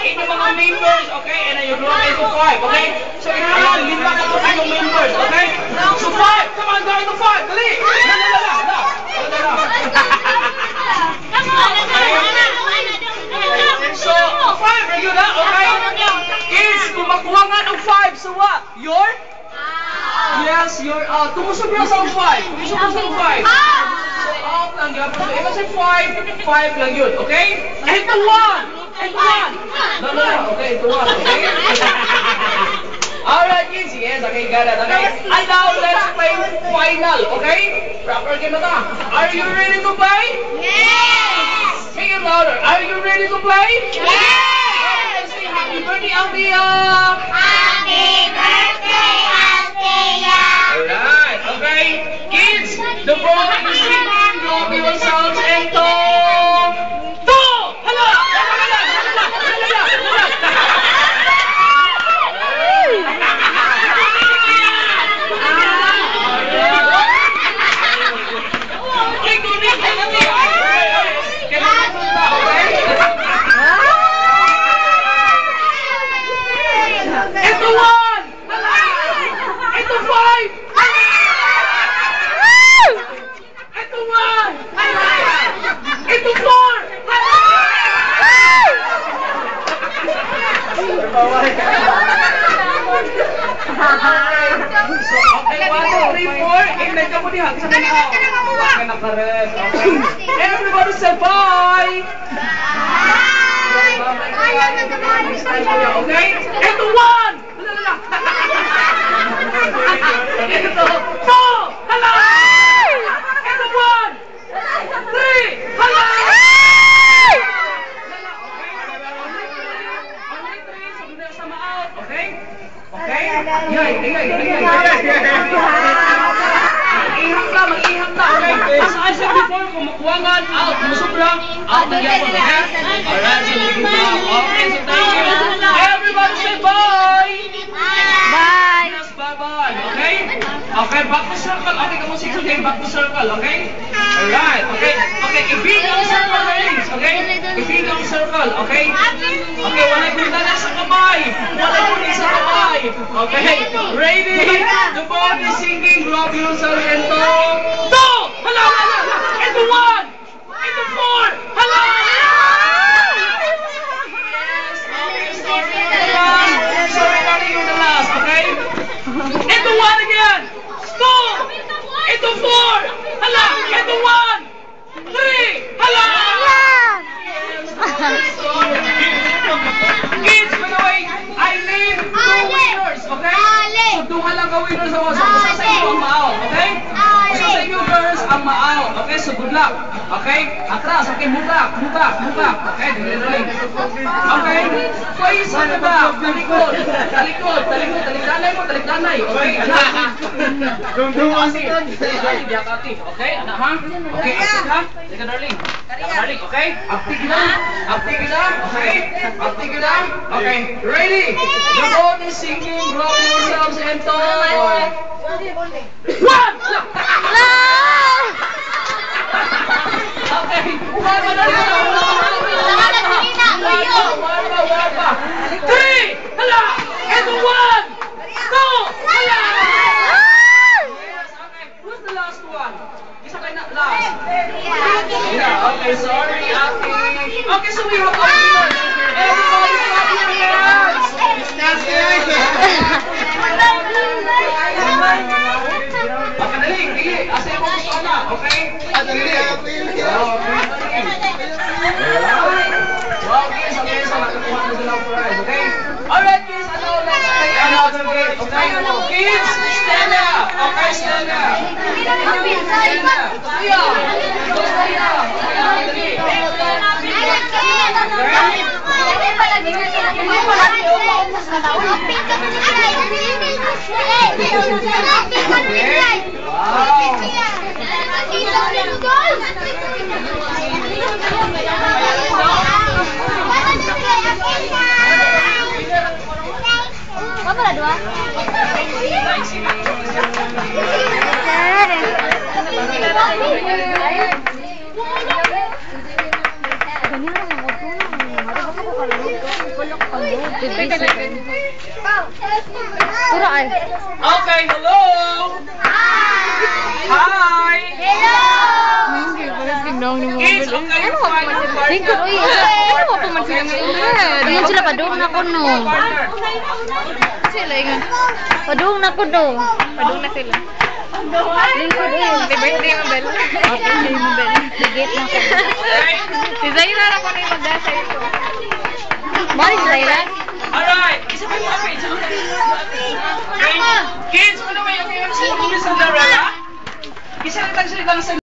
inyong mga members, okay? And then you grow into 5, okay? So, ayan, lima na ito inyong members, okay? So, 5, come on, go into 5, dali! So, 5, regular na, okay? Kids, kung makuha nga ng 5, so what? Your? Yes, you're out. Tumusog niya sa 5. Tumusog mo sa 5. So, out lang yun. So, iba sa 5, 5 lang yun, okay? Ito 1! Ito 1! No. Okay, ito 1, okay? Alright, kids. Yes, okay, got it, okay? And now, let's play final, okay? Proper game na ta. Are you ready to play? Yes! Say it louder. Are you ready to play? Yes! Okay, say happy birthday, Althea! Happy birthday, Althea! Alright, okay. Kids, the ball is singing, blow yourselves and talk. Talk! Hala! Ito 1! Ito 5! Ito 1! Ito 4! So, okay, 1, 2, 3, 4. Inay ka mo diha. Isa ka na. Okay, nakaret. Okay. Everybody say bye! Okay? Ito 1! Ito 4! Hala! Ito 1! 3! Hala! Okay? Okay? Ingay. Mag-iham na, okay? As I said before, kung makuwangan, out, musobra, out na yan po, okay? Alright, so we can okay, so thank you. Everybody say bye! Bye! Yes, bye-bye, okay? Okay, back to circle. Okay, come on, 6, okay? Back to circle, okay? Alright, okay? Okay, ibig ang circle na rings, okay? Ibig ang circle, okay? Okay, wala yung dala sa kamay. Wala yung sa kamay. Okay, ready? The ball is singing, grab yourself and talk. Talk! Hala! Ito 1! Ito 4! Hala! Yes, okay, sorry, darling, you're the last, okay? Ito 1 again! Stop! Ito 4! Hala! Ito 1! 3! Hala! Kids, by the way, I name 2 winners, okay? So, 2 halaga winners ako. So, isa sa inyo ang ma-out, okay? Isa sa inyo girls ang ma-out, okay? So, good luck, okay? Atras, okay? Move back. Okay, dili. Okay? Face sa back, talikod, talikdanay, okay? Okay, anak ha? Okay, aktif ha? Ika darling, okay? Aktif kita, okay? Okay, ready? The ball is singing, roll yourselves and talk. 1! Okay, wala. 3! Hala! Ito 1! 2! Hala! Yes, okay. Who's the last one? Isa kayo na last. Yeah, okay, sorry, Ate. Okay, so we have a winner. Everybody clap your hands. Okay, dali. Asa mo gusto na, okay? Wow, kids, okay, so nakakuha na silang prize, okay? Alright, kids, let's play another game, okay? Kids, stand up, okay, stand up. Apa lah dua? Ganyan lang, wag ko na. Puro ay. Okay, hello! Hi! Kids, okay, you find your partner. Lingkod, uy. Ano mo pa man sila ngayon? Ayun sila, padung na ko no. Partner. Sila yun. Padung na ko no. Padung na sila. Lingkod, uy. Happy birthday, Mabel. Happy birthday, Mabel. Sigit na ko. Okay? Si Zaira na ko na yung magdasa ito. Bali si Zaira? Alright, isa pa yung okay. Okay? Kids, ano ba yung Cinderella? Isa lang tayo sa